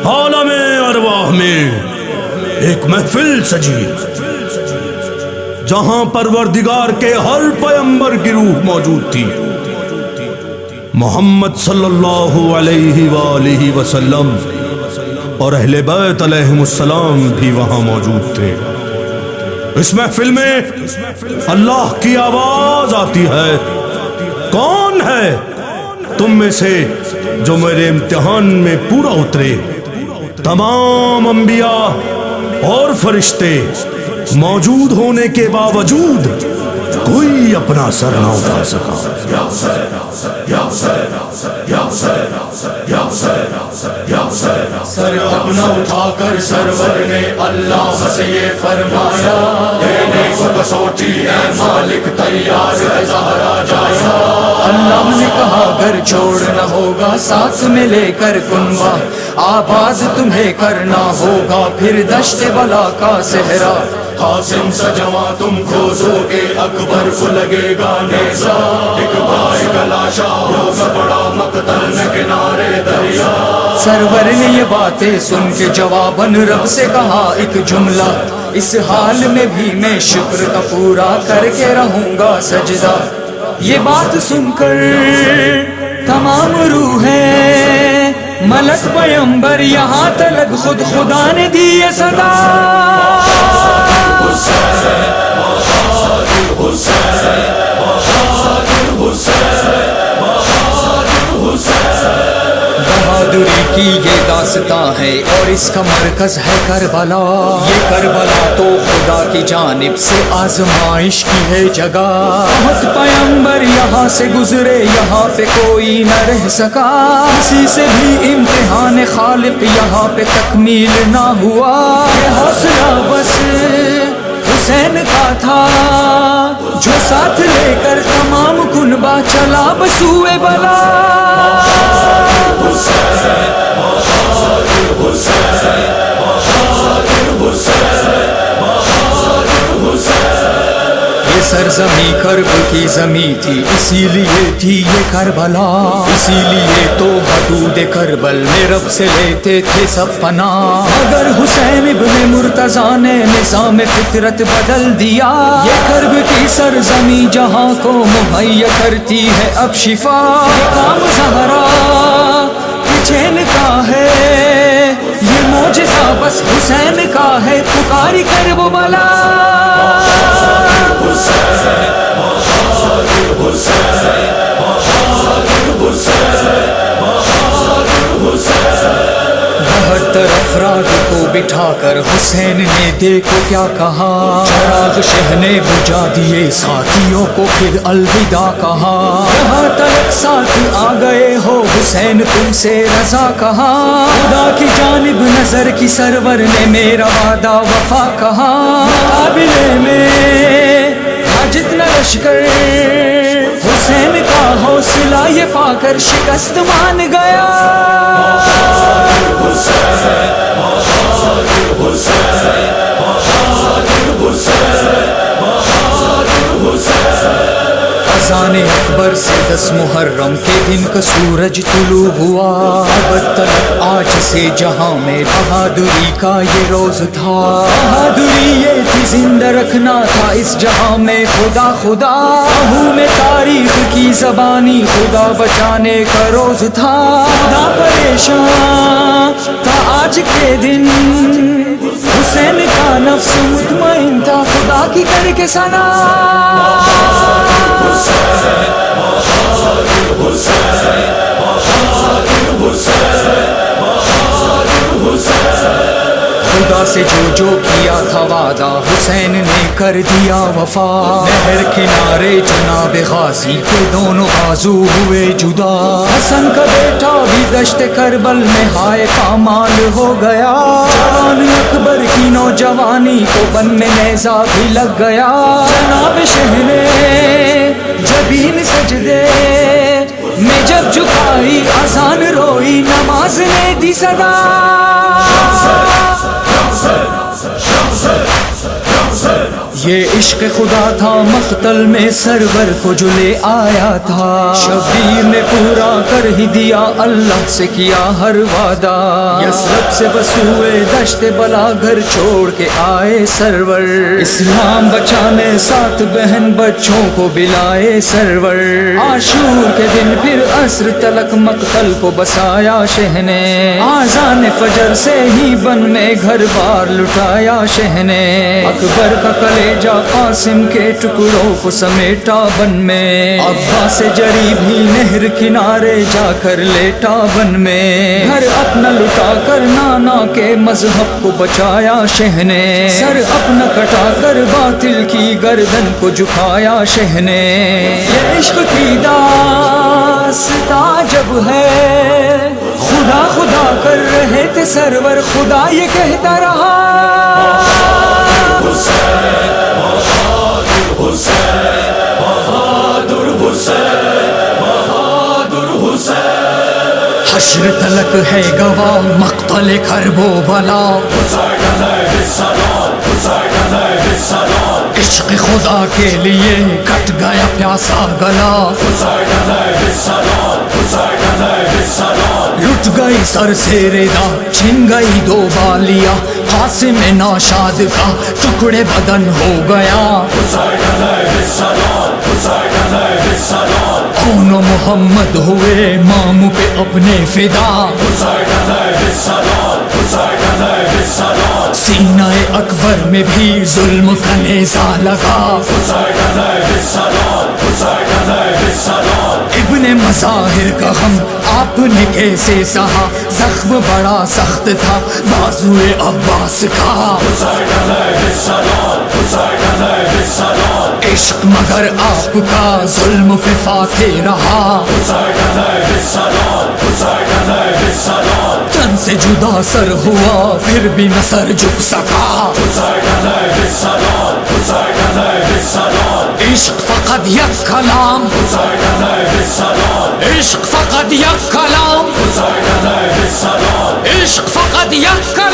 عالم ارواح میں ایک محفل سجی جہاں پروردگار کے ہر پیغمبر کی روح موجود تھی۔ محمد صلی اللہ علیہ وآلہ وسلم اور اہل بیت علیہم السلام بھی وہاں موجود تھے۔ اس محفل میں اللہ کی آواز آتی ہے، کون ہے تم میں سے جو میرے امتحان میں پورا اترے؟ تمام انبیاء اور فرشتے موجود ہونے کے باوجود کوئی اپنا سر نہ اٹھا سکا۔ سر اپنا اٹھا کر سرور نے اللہ سے یہ فرمایا، دینے کو کسوٹی ہے مالک تیار ہے زہرا جایا۔ اللہ نے کہا گھر چھوڑنا ہوگا ساتھ میں لے کر کنبہ، آباد تمہیں کرنا ہوگا پھر دشت بلا کا صحرا۔ قاسم سجواں تم کھوزو گے اکبر کو لگے گا نیزا، ایک بھائی کا لاشا ہوگا بڑا مقتل میں کنارے دریا۔ سرور نے یہ باتیں سن کے جواباً رب سے کہا ایک جملہ، اس حال میں بھی میں شکر کا پورا کر کے رہوں گا سجدہ۔ یہ بات سن کر تمام روحیں ملک پیغمبر یہاں تلک خود خدا نے دی یہ صدا۔ بہادری کی یہ داستاں ہے اور اس کا مرکز ہے کربلا۔ یہ کربلا تو خدا کی جانب سے آزمائش کی ہے جگہ۔ بہت پیغمبر یہاں سے گزرے، یہاں پہ کوئی نہ رہ سکا، کسی سے بھی امتحان خالق یہاں پہ تکمیل نہ ہوا۔ یہ حوصلہ بس حسین کا تھا جو ساتھ لے کر تمام کنبہ چلا بسوئے بلا۔ یہ سرزمین کرب کی زمین تھی، اسی لیے تھی یہ کربلا، اسی لیے تو حدود کربل میں رب سے لیتے تھے سب پناہ۔ اگر حسین ابن مرتضیٰ نے نظام فطرت بدل دیا، یہ کرب کی سرزمین جہاں کو مہیا کرتی ہے اب شفا۔ یہ کام زہرا کے چین کا ہے، یہ معجزہ بس حسین کا ہے، پکاری کرب و بلا۔ بہتر افراد کو بٹھا کر حسین نے دیکھو کیا کہا، چراغ شہ نے بجھا دیے ساتھیوں کو پھر الوداع کہا۔ یہاں تلک ساتھ آ گئے ہو حسین تم سے رضا کہا، خدا کی جانب نظر کی سرور نے میرا وعدہ وفا کہا۔ مقابلے میں تھا جتنا لشکر، حسین کا حوصلہ یہ پا کر شکست مان گیا۔ اذان اکبر سے 10 محرم کے دن کا سورج طلوع ہوا، ابد تلک آج سے جہاں میں بہادری کا یہ روز تھا۔ بہادری یہ تھی زندہ رکھنا تھا اس جہاں میں خدا خدا، آہو میں تاریخ کی زبانی خدا بچانے کا روز تھا۔ خدا پریشان تھا آج کے دن، حسین کا نفس مطمئن تھا خدا کی کر کے ثنا۔ خدا سے جو کیا تھا وعدہ حسین نے کر دیا وفا۔ نہر کنارے جناب غازی کے دونوں بازو ہوئے جدا، حسن کا بیٹا بھی دشت کربل میں ہائے پامال ہو گیا۔ جوان اکبر کی نوجوانی کو بن میں نیزہ بھی لگ گیا۔ جناب شہ نے جبین سجدے میں جب جھکائی، اذان روئی نماز نے دی صدا۔ یہ عشق خدا تھا مقتل میں سرور کو جو لے آیا تھا، شبیر نے پورا کر ہی دیا اللہ سے کیا ہر وعدہ، یثرب سے بسوئے دشت بلا گھر چھوڑ کے آئے سرور، اسلام بچانے 7 بہن بچوں کو بلائے سرور، عاشور کے دن پھر عصر تلک مقتل کو بسایا شہ نے، آذان فجر سے ہی بن میں گھر بار لٹایا شہ نے، اکبر کا کلیجہ قاسم کے ٹکڑوں کو سمیٹا بن میں، عباس جری بھی نہر کنارے جا کر لیٹا بن میں، گھر اپنا لٹا کر نانا کے مذہب کو بچایا شہ نے، سر اپنا کٹا کر باطل کی گردن کو جھکایا شہ نے، یہ عشق کی داستاں جب ہے خدا خدا کر رہے تھے سرور، خدا یہ کہتا رہا حشر تلک ہے گواہ مقتل کرب و بلا، عشق خدا کے لیے کٹ گیا پیاسا گلا، لٹ گئی سر سے ردا چھن گئی 2 بالیاں، قاسم ناشاد کا ٹکڑے بدن ہو گیا، کون محمد ہوئے ماموں پہ اپنے فدا، سینہ اکبر میں بھی ظلم کا نیزہ لگا، ابن مظاہر کا غم آپ نے کیسے سہا، زخم بڑا سخت تھا بازوئے عباس کا، عشق مگر آپ کا ظلم پہ فاتح رہا، تن سے جدا سر ہوا پھر بھی نہ سر جھک سکا، عشق فقط یک کلام، عشق فقط یک کلام، عشق فقط یک کلام۔